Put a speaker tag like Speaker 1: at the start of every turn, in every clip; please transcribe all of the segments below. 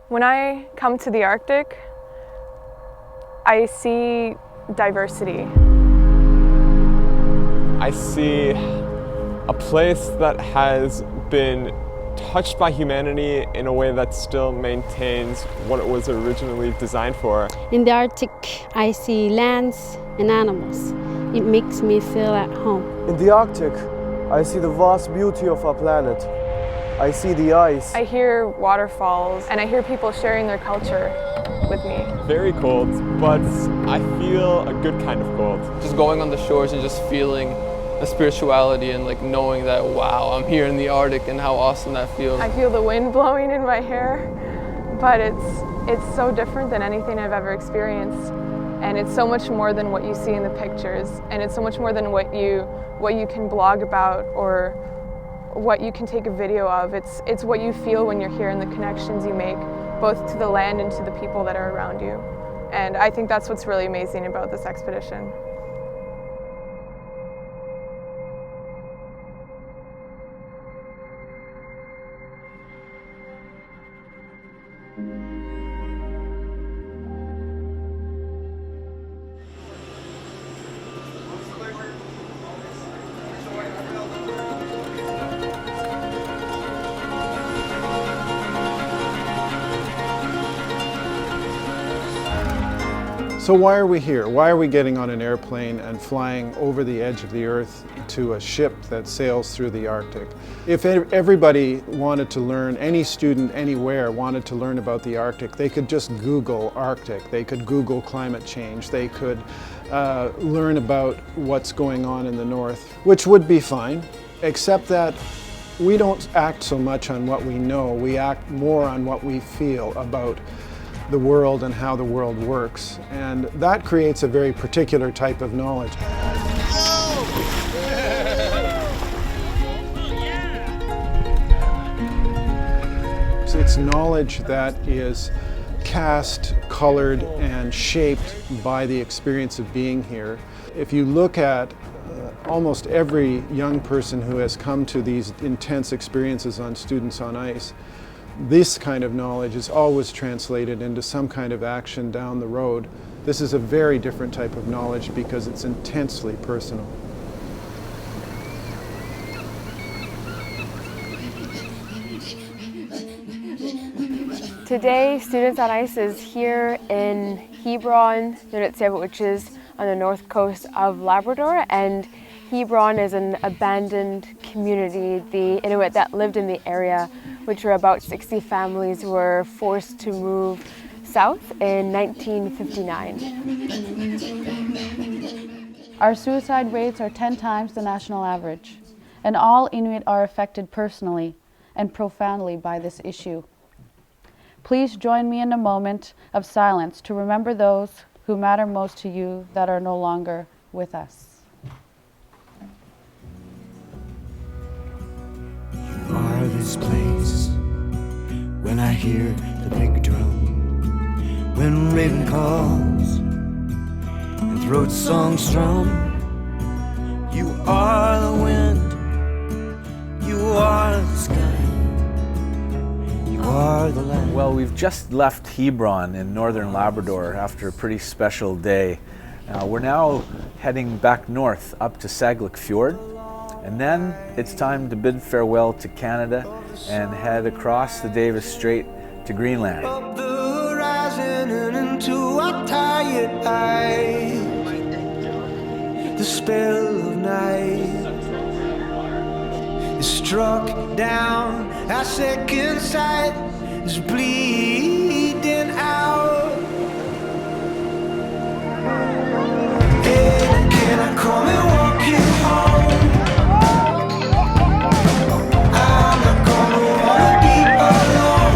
Speaker 1: When I come to the Arctic, I see diversity.
Speaker 2: I see a place that has been touched by humanity in a way that still maintains what it was originally designed for.
Speaker 3: In the Arctic, I see lands and animals. It makes me feel at home.
Speaker 4: In the Arctic, I see the vast beauty of our planet. I see the ice.
Speaker 1: I hear waterfalls and I hear people sharing their culture with me.
Speaker 2: Very cold, but I feel a good kind of cold.
Speaker 5: Just going on the shores and just feeling the spirituality and like knowing that, wow, I'm here in the Arctic and how awesome that feels.
Speaker 1: I feel the wind blowing in my hair, but it's so different than anything I've ever experienced. And it's so much more than what you see in the pictures, and it's so much more than what you can blog about or what you can take a video of. It's what you feel when you're here and the connections you make, both to the land and to the people that are around you. And I think that's what's really amazing about this expedition.
Speaker 6: So why are we here? Why are we getting on an airplane and flying over the edge of the Earth to a ship that sails through the Arctic? If everybody wanted to learn, any student anywhere wanted to learn about the Arctic, they could just Google Arctic. They could Google climate change. They could learn about what's going on in the North, which would be fine, except that we don't act so much on what we know. We act more on what we feel about the world and how the world works. And that creates a very particular type of knowledge. So it's knowledge that is cast, colored, and shaped by the experience of being here. If you look at almost every young person who has come to these intense experiences on Students on Ice, this kind of knowledge is always translated into some kind of action down the road. This is a very different type of knowledge because it's intensely personal.
Speaker 7: Today, Students on Ice is here in Hebron, Nunavut, which is on the north coast of Labrador, and Hebron is an abandoned community. The Inuit that lived in the area, which were about 60 families, were forced to move south in 1959.
Speaker 8: Our suicide rates are 10 times the national average, and all Inuit are affected personally and profoundly by this issue. Please join me in a moment of silence to remember those who matter most to you that are no longer with us.
Speaker 9: You are this place when I hear the big drum, when raven calls and throat song strum. You are the wind, you are the sky, you are the land.
Speaker 10: Well, we've just left Hebron in northern Labrador after a pretty special day. We're now heading back north up to Sagluk Fjord, and then it's time to bid farewell to Canada and head across the Davis Strait to Greenland.
Speaker 9: Up the horizon and into our tired eyes, the spell of night is struck down, our second sight is bleeding out. Hey, can I come and walk you home? I'm not gonna wanna be alone.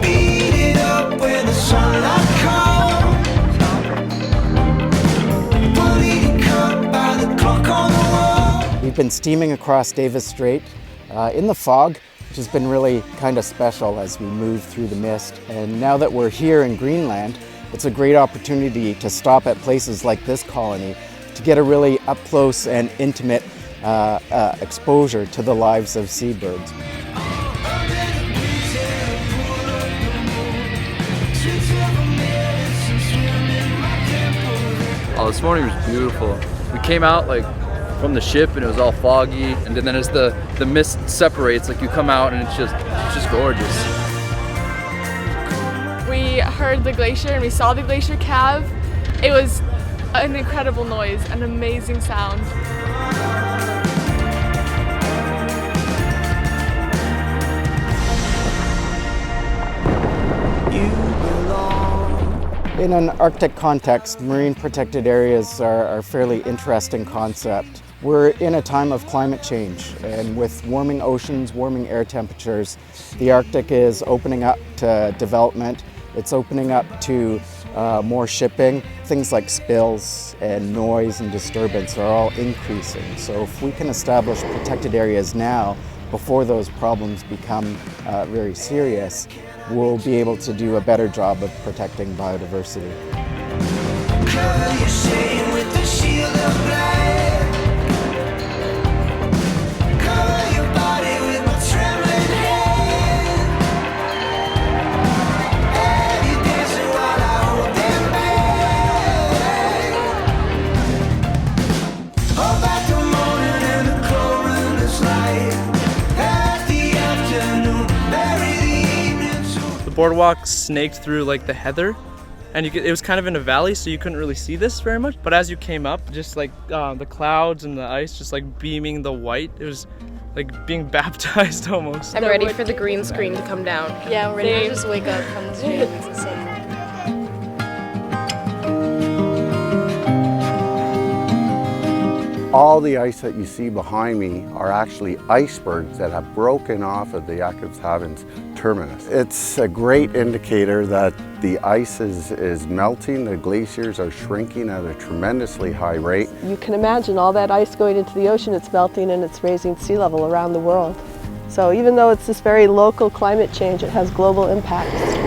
Speaker 9: Beat it up when the sunlight comes. Bleeding cut by the clock on the wall.
Speaker 11: We've been steaming across Davis Strait in the fog, which has been really kind of special as we move through the mist. And now that we're here in Greenland, it's a great opportunity to stop at places like this colony to get a really up close and intimate exposure to the lives of seabirds.
Speaker 12: Oh, this morning was beautiful. We came out like from the ship and it was all foggy, and then as the mist separates, like you come out and it's just gorgeous.
Speaker 1: We heard the glacier and we saw the glacier calve. It was an incredible noise, an amazing sound.
Speaker 11: In an Arctic context, marine protected areas are a fairly interesting concept. We're in a time of climate change, and with warming oceans, warming air temperatures, the Arctic is opening up to development. It's opening up to more shipping. Things like spills and noise and disturbance are all increasing. So if we can establish protected areas now, before those problems become very serious, we'll be able to do a better job of protecting biodiversity.
Speaker 9: Cover your shame with the shield of black. Cover your body with my trembling hand. Have you dancing while I hold them back? Hold back the morning and the cold roomless light. At the afternoon, bury the evening.
Speaker 13: The boardwalk snaked through like the heather, and it was kind of in a valley, so you couldn't really see this very much. But as you came up, just like the clouds and the ice just like beaming the white, it was like being baptized almost.
Speaker 14: I'm ready for the green screen to come down.
Speaker 15: Yeah, I'm ready to just wake up from this dream.
Speaker 16: All the ice that you see behind me are actually icebergs that have broken off of the Jakobshaven's terminus. It's a great indicator that the ice is melting, the glaciers are shrinking at a tremendously high rate.
Speaker 17: You can imagine all that ice going into the ocean, it's melting and it's raising sea level around the world. So even though it's this very local climate change, it has global impacts.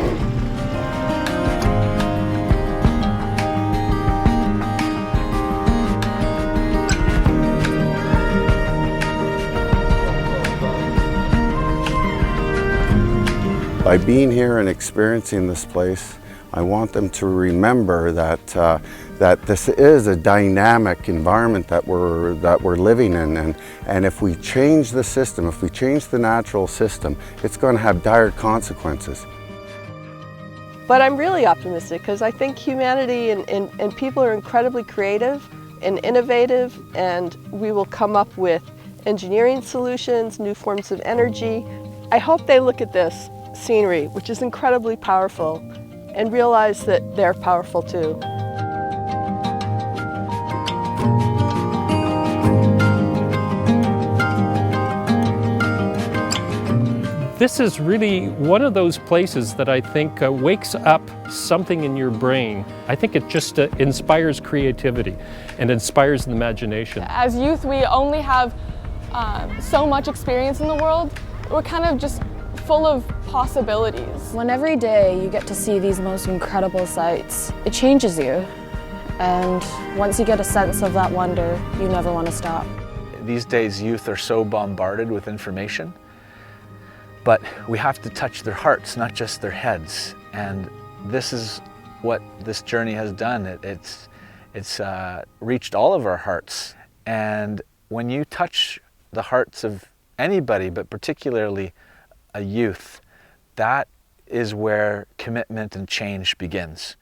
Speaker 16: By being here and experiencing this place, I want them to remember that that this is a dynamic environment that we're living in, and if we change the system, if we change the natural system, it's going to have dire consequences.
Speaker 17: But I'm really optimistic because I think humanity and people are incredibly creative and innovative, and we will come up with engineering solutions, new forms of energy. I hope they look at this scenery, which is incredibly powerful, and realize that they're powerful too.
Speaker 18: This is really one of those places that I think wakes up something in your brain. I think it just inspires creativity and inspires the imagination.
Speaker 1: As youth, we only have so much experience in the world. We're kind of just full of possibilities.
Speaker 15: When every day you get to see these most incredible sights, it changes you. And once you get a sense of that wonder, you never want to stop.
Speaker 10: These days, youth are so bombarded with information, but we have to touch their hearts, not just their heads. And this is what this journey has done. It's reached all of our hearts. And when you touch the hearts of anybody, but particularly a youth, that is where commitment and change begins.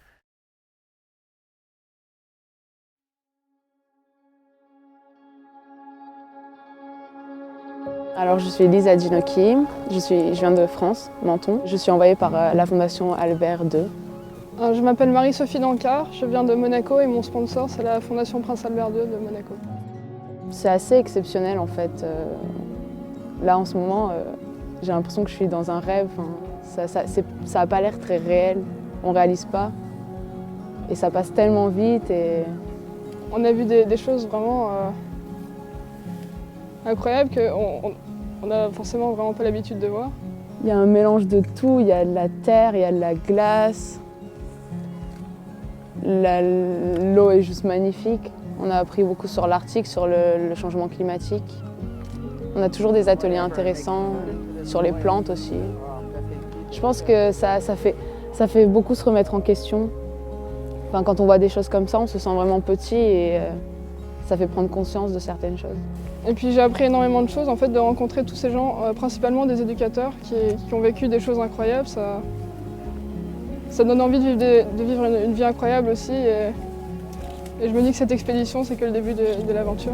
Speaker 19: Alors je suis Lisa Dinoki, je viens de France, Menton. Je suis envoyée par la Fondation Albert II.
Speaker 20: Je m'appelle Marie-Sophie Dancard, je viens de Monaco et mon sponsor c'est la Fondation Prince Albert II de Monaco.
Speaker 19: C'est assez exceptionnel en fait. Là en ce moment, j'ai l'impression que je suis dans un rêve. Ça n'a pas l'air très réel, on ne réalise pas. Et ça passe tellement vite. Et...
Speaker 20: On a vu des choses vraiment incroyables qu'on n'a forcément vraiment pas l'habitude de voir.
Speaker 19: Il y a un mélange de tout, il y a de la terre, il y a de la glace. L'eau est juste magnifique. On a appris beaucoup sur l'Arctique, sur le changement climatique. On a toujours des ateliers intéressants, sur les plantes aussi. Je pense que ça fait beaucoup se remettre en question. Enfin, quand on voit des choses comme ça, on se sent vraiment petit et ça fait prendre conscience de certaines choses.
Speaker 20: Et puis j'ai appris énormément de choses, en fait, de rencontrer tous ces gens, principalement des éducateurs qui ont vécu des choses incroyables. Ça donne envie de vivre une vie incroyable aussi. Et je me dis que cette expédition, c'est que le début de l'aventure.